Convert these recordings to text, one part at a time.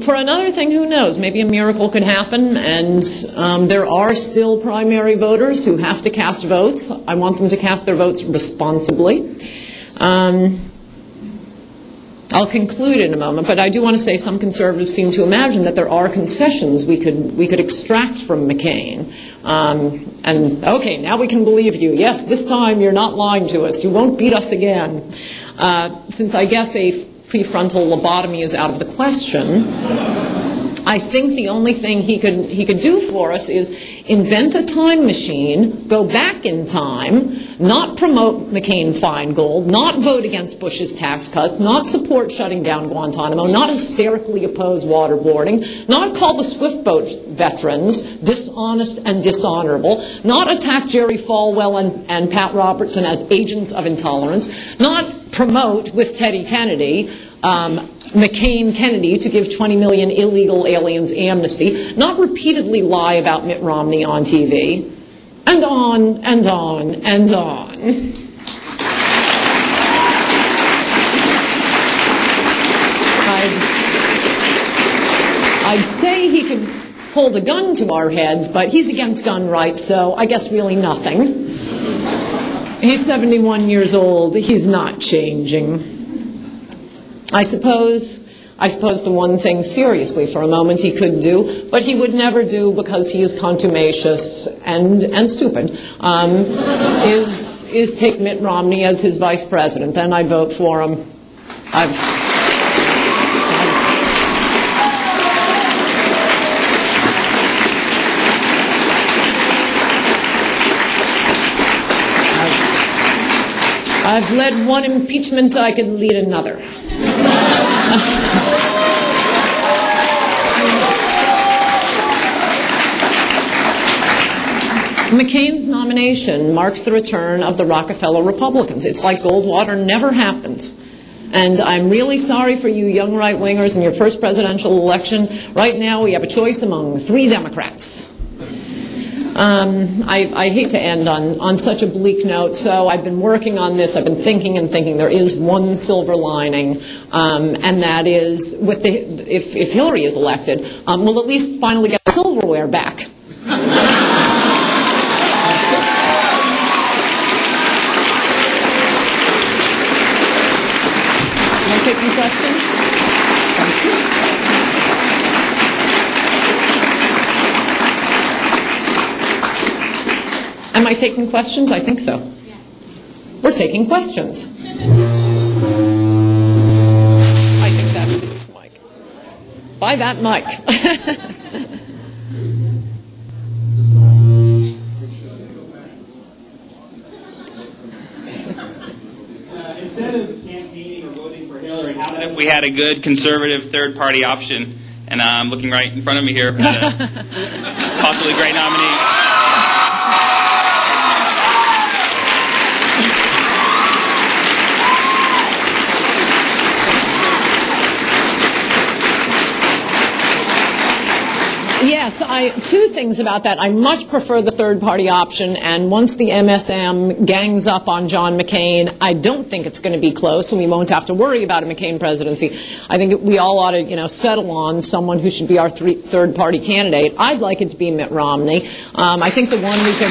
For another thing, who knows? Maybe a miracle could happen, and there are still primary voters who have to cast votes. I want them to cast their votes responsibly. I'll conclude in a moment, but I do want to say some conservatives seem to imagine that there are concessions we could extract from McCain. And okay, now we can believe you. Yes, this time you're not lying to us. You won't beat us again. Since I guess a prefrontal lobotomy is out of the question, I think the only thing he could do for us is invent a time machine, go back in time, not promote McCain-Feingold, not vote against Bush's tax cuts, not support shutting down Guantanamo, not hysterically oppose waterboarding, not call the Swift boat veterans dishonest and dishonorable, not attack Jerry Falwell and Pat Robertson as agents of intolerance, not promote with Teddy Kennedy McCain-Kennedy to give 20 million illegal aliens amnesty, not repeatedly lie about Mitt Romney on TV, and on and on and on. I'd say he could hold a gun to our heads, but he's against gun rights, so I guess really nothing. He's 71 years old. He's not changing. I suppose the one thing seriously for a moment he could do, but he would never do because he is contumacious and stupid, is take Mitt Romney as his vice president. Then I'd vote for him. I've led one impeachment, I could lead another. McCain's nomination marks the return of the Rockefeller Republicans. It's like Goldwater never happened. And I'm really sorry for you young right-wingers in your first presidential election. Right now we have a choice among 3 Democrats. I hate to end on such a bleak note, so I've been working on this. I've been thinking and thinking. There is one silver lining, and that is if Hillary is elected, we'll at least finally get the silverware back. Am I taking questions? Thank you. Am I taking questions? I think so. Yeah. We're taking questions. I think that's this mic. Buy that mic. Instead of campaigning or voting for Hillary, how about if we had a good conservative third-party option? And I'm looking right in front of me here at a possibly great nominee. Yes, two things about that. I much prefer the third-party option, and once the MSM gangs up on John McCain, I don't think it's going to be close, and we won't have to worry about a McCain presidency. I think we all ought to, settle on someone who should be our third-party candidate. I'd like it to be Mitt Romney. I think the one we could...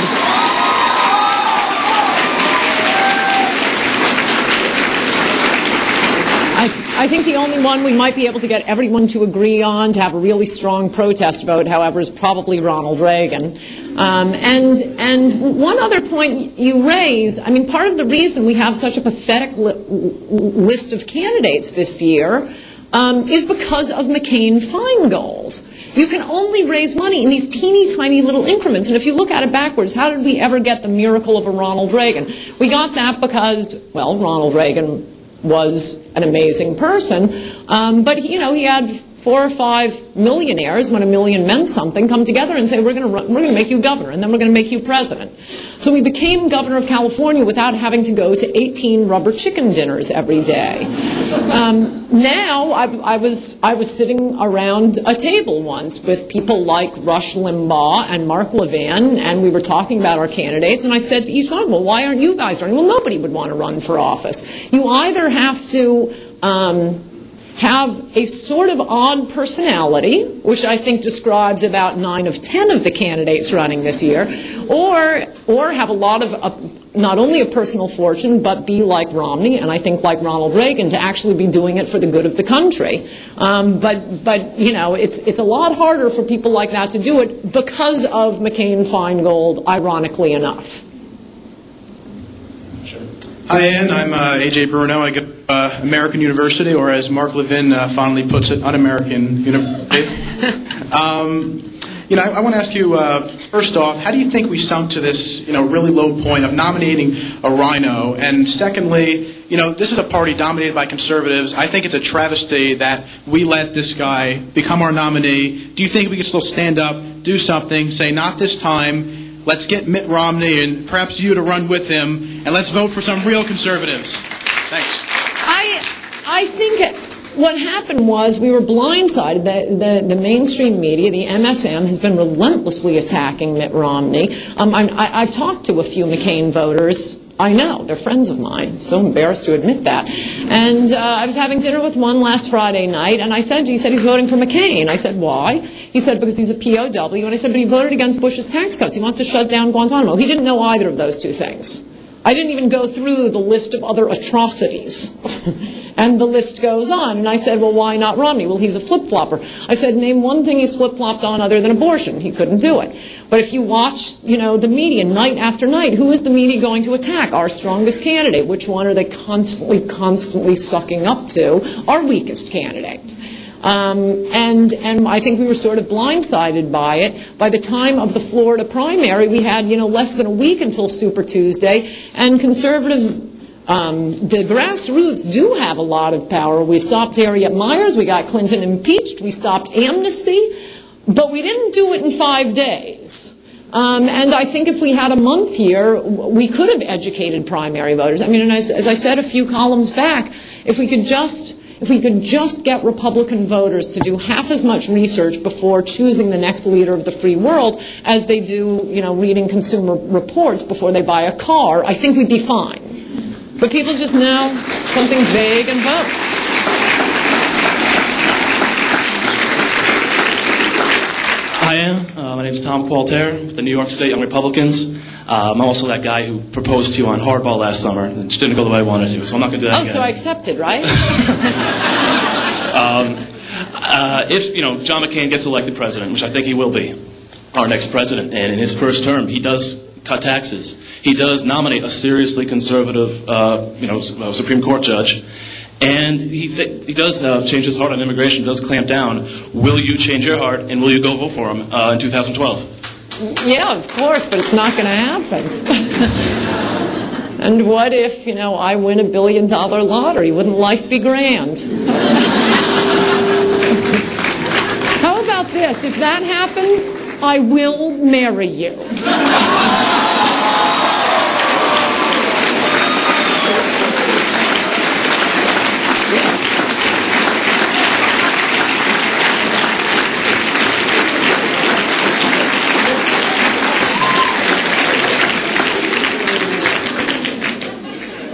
I think the only one we might be able to get everyone to agree on to have a really strong protest vote, however, is probably Ronald Reagan. And one other point you raise, part of the reason we have such a pathetic list of candidates this year is because of McCain-Feingold. You can only raise money in these teeny tiny little increments. And if you look at it backwards, how did we ever get the miracle of a Ronald Reagan? We got that because, well, Ronald Reagan was an amazing person, but he had 4 or 5 millionaires, when a million meant something, come together and say, we're going to make you governor, and then we're going to make you president. So we became governor of California without having to go to 18 rubber chicken dinners every day. Now, I was sitting around a table once with people like Rush Limbaugh and Mark Levin, and we were talking about our candidates, and I said to each one of them, well, why aren't you guys running? Well, nobody would want to run for office. You either have to have a sort of odd personality, which I think describes about 9 of 10 of the candidates running this year, or have a lot of not only a personal fortune, but be like Romney, and I think like Ronald Reagan, to actually be doing it for the good of the country. But you know, it's a lot harder for people like that to do it because of McCain-Feingold, ironically enough. Hi, Ann. I'm AJ Bruno. I go to American University, or as Mark Levin fondly puts it, un-American University. You know, I want to ask you, first off, how do you think we sunk to this, really low point of nominating a rhino? And secondly, this is a party dominated by conservatives. I think it's a travesty that we let this guy become our nominee. Do you think we can still stand up, do something, say, not this time, let's get Mitt Romney and perhaps you to run with him, and let's vote for some real conservatives? Thanks. I think what happened was we were blindsided. The mainstream media, the MSM, has been relentlessly attacking Mitt Romney. I've talked to a few McCain voters. I know, they're friends of mine. So embarrassed to admit that. And I was having dinner with one last Friday night, and he said he's voting for McCain. I said, why? He said, because he's a POW. And I said, but he voted against Bush's tax cuts. He wants to shut down Guantanamo. He didn't know either of those two things. I didn't even go through the list of other atrocities. And the list goes on. And I said, well, why not Romney? Well, he's a flip-flopper. I said, name one thing he's flip-flopped on other than abortion. He couldn't do it. But if you watch, the media night after night, who is the media going to attack? Our strongest candidate. Which one are they constantly sucking up to? Our weakest candidate. And I think we were sort of blindsided by it. By the time of the Florida primary, we had, less than a week until Super Tuesday, and conservatives, the grassroots do have a lot of power. We stopped Harriet Miers, we got Clinton impeached, we stopped amnesty, but we didn't do it in 5 days. And I think if we had a month here, we could have educated primary voters. I mean, and as I said a few columns back, if we could just get Republican voters to do half as much research before choosing the next leader of the free world as they do, reading Consumer Reports before they buy a car, I think we'd be fine. But people just know something vague and vote. Hi, Ann. My name is Tom Coulter with the New York State Young Republicans. I'm also that guy who proposed to you on hardball last summer. It just didn't go the way I wanted to, so I'm not going to do that again. So I accepted, right? If John McCain gets elected president, which I think he will be, our next president, and in his first term, he does cut taxes. He does nominate a seriously conservative, Supreme Court judge. And he does change his heart on immigration, does clamp down. Will you change your heart, and will you go vote for him in 2012? Yeah, of course, but it's not going to happen. And what if, I win $1 billion lottery? Wouldn't life be grand? How about this? If that happens, I will marry you.